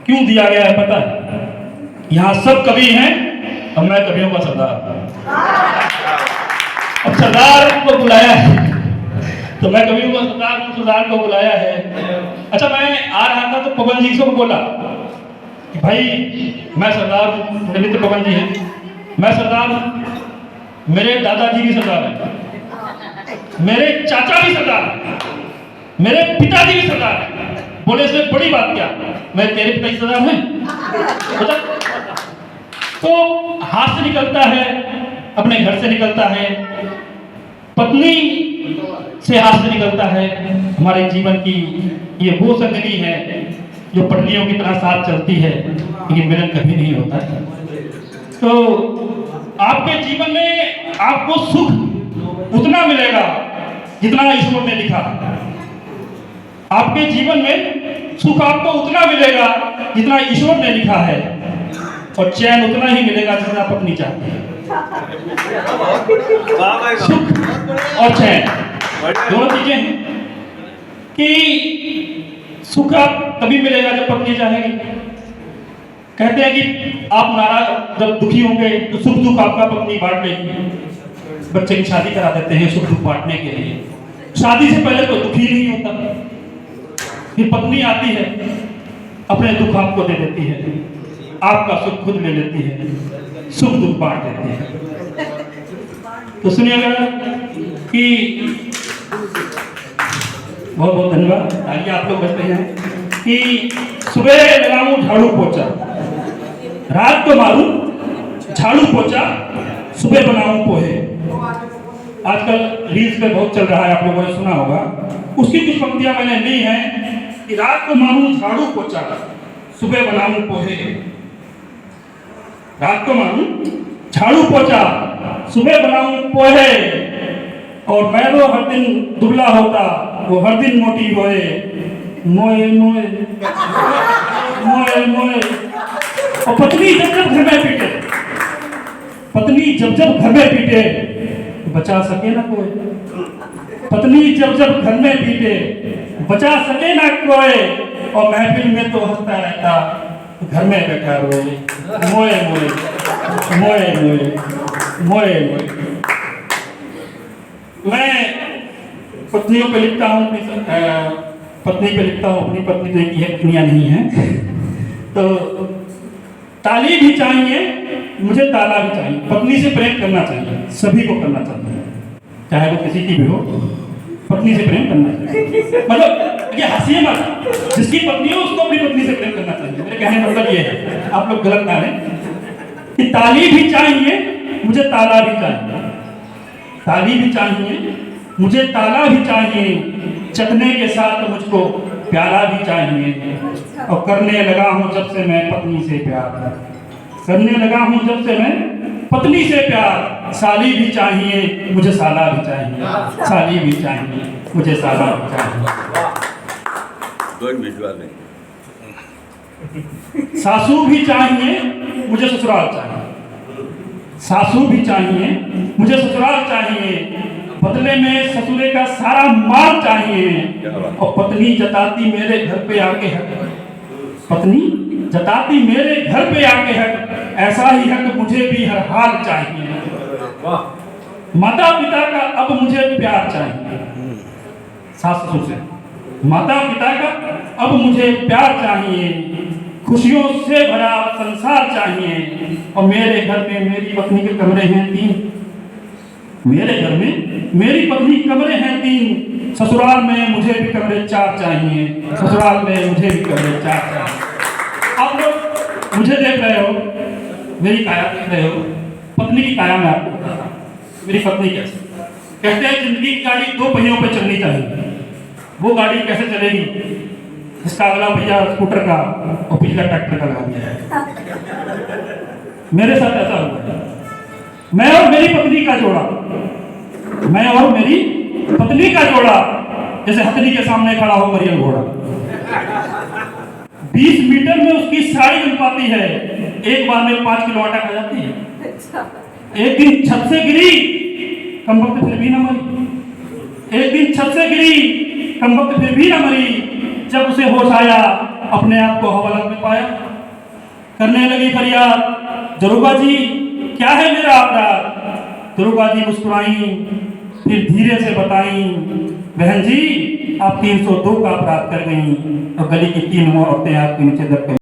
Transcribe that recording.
क्यों दिया गया है पता है? यहाँ सब कवि हैं और मैं कवियों का सरदार। अब सरदार को बुलाया है तो मैं कवियों का सरदार हूँ, सरदार को बुलाया है। अच्छा, मैं आ रहा था तो पवन जी से बोला कि भाई मैं सरदार हूँ, रविंद्र पवन जी हैं, मैं सरदार हूँ, मेरे दादाजी भी सरदार हैं, मेरे चाचा भी सरदार हैं, मेरे पिताजी भी सरदार हैं। बोले इसमें बड़ी बात क्या, मैं तेरे पिता सरदार हैं? तो हाथ से निकलता है, अपने घर से निकलता है, पत्नी से हाथ से निकलता है। हमारे जीवन की ये वो संगनी है जो पटलियों की तरह साथ चलती है, लेकिन मिलन कभी नहीं होता। तो आपके जीवन में आपको सुख उतना मिलेगा जितना ईश्वर ने लिखा। आपके जीवन में सुख आपको उतना मिलेगा जितना ईश्वर ने लिखा है, और चैन उतना ही मिलेगा जितना आप अपनी चाहते हैं। सुख और चैन दोनों चीजें हैं कि सुख आप तभी मिलेगा जब पत्नी चाहेगी। कहते हैं कि आप नाराज जब दुखी होंगे तो सुख दुख आपका पत्नी बांट लेगी। बच्चे की शादी करा देते हैं सुख दुख बांटने के लिए। शादी से पहले तो दुखी नहीं होता, फिर पत्नी आती है, अपने दुख आपको दे देती है, आपका सुख खुद ले लेती है, सुख दुख बांट देती है। तो सुनिएगा कि बहुत बहुत धन्यवाद। आइए आप लोग बचते हैं कि सुबह लगाऊं झाड़ू पोछा, रात को मारूं झाड़ू पोछा, सुबह बनाऊं पोहे। आजकल रील्स पे बहुत चल रहा है, आप लोगों ने सुना होगा। उसकी कुछ पंक्तियां मैंने ली हैं कि रात को मारूं झाड़ू पोछा, सुबह बनाऊं पोहे। रात को मारूं झाड़ू पोछा, सुबह बनाऊं पोहे, और मैं वो हर दिन दुबला होता, वो हर दिन मोटी होए, मोए मोए मोए मोए। और पत्नी जब जब घर में पीटे, पत्नी जब जब घर में पीटे बचा सके ना कोई, पत्नी जब जब घर में पीटे बचा सके ना कोई, और महफिल में तो हंसता रहता, घर में बैठा रोए, मोए मोए मोए मोए मोए मोए। मैं पत्नियों पे लिखता हूँ, पत्नी पे लिखता हूँ, अपनी पत्नी तो एक ही है, पत्नियां नहीं हैं। तो ताली भी चाहिए मुझे, ताला भी चाहिए। पत्नी से प्रेम करना चाहिए, सभी को करना चाहिए, चाहे वो किसी की भी हो, पत्नी से प्रेम करना चाहिए। मतलब ये हंसी मत, जिसकी पत्नी हो उसको अपनी पत्नी से प्रेम करना चाहिए। मेरे कहने का मतलब ये है, आप लोग गलत ना लें, कि ताली भी चाहिए मुझे, ताला भी चाहिए, ताली भी चाहिए मुझे, ताला भी चाहिए, चखने के साथ मुझको प्याला भी चाहिए। और करने लगा हूँ जब से मैं पत्नी से प्यार, करने लगा हूँ जब से मैं पत्नी से प्यार। साली भी चाहिए मुझे, साला भी चाहिए, साली भी चाहिए मुझे, साला भी चाहिए। सासू भी चाहिए मुझे, ससुराल चाहिए, सासू भी चाहिए मुझे, ससुराल चाहिए। बदले में ससुरे का सारा माल चाहिए। और पत्नी जताती मेरे घर पे आके हक, पत्नी जताती मेरे घर पे आके हक, ऐसा ही हक मुझे भी हर हाल चाहिए। माता पिता का अब मुझे प्यार चाहिए, सास ससुर से, माता पिता का अब मुझे प्यार चाहिए। खुशियों से भरा संसार चाहिए। और मेरे घर में मेरी पत्नी के कमरे हैं 3, मेरे घर में मेरी पत्नी कमरे हैं 3, ससुराल में मुझे भी कमरे 4 चाहिए, ससुराल में मुझे भी कमरे 4 चाहिए। आप लोग मुझे देख रहे हो, मेरी काया देख रहे हो, पत्नी की काया में आपको बता रहा हूं मेरी पत्नी कैसे। कहते हैं जिंदगी की गाड़ी 2 पहियों पर चलनी चाहिए। वो गाड़ी कैसे चलेगी जिसका अगला पहिया स्कूटर का और पिछला ट्रैक्टर का लगा दिया है। मेरे साथ ऐसा हुआ है। मैं और मेरी पत्नी का जोड़ा, मैं और मेरी पत्नी का जोड़ा जैसे हथनी के सामने खड़ा हो मरियम घोड़ा। 20 मीटर में उसकी साड़ी बन पाती है, एक बार में 5 किलो आटा खा जाती है। एक दिन छत से गिरी, कम वक्त फिर भी न मरी। एक दिन छत से गिरी, कम वक्त फिर भी न मरी। जब उसे होश आया अपने आप को हवालात में पाया। करने लगी फरियाद, दरोगा जी क्या है मेरा अपराध? दरोगा जी मुस्कुराई, फिर धीरे से बताई, बहन जी आप 302 का अपराध कर गई और गली की 3 औरतें आपके नीचे दब गई।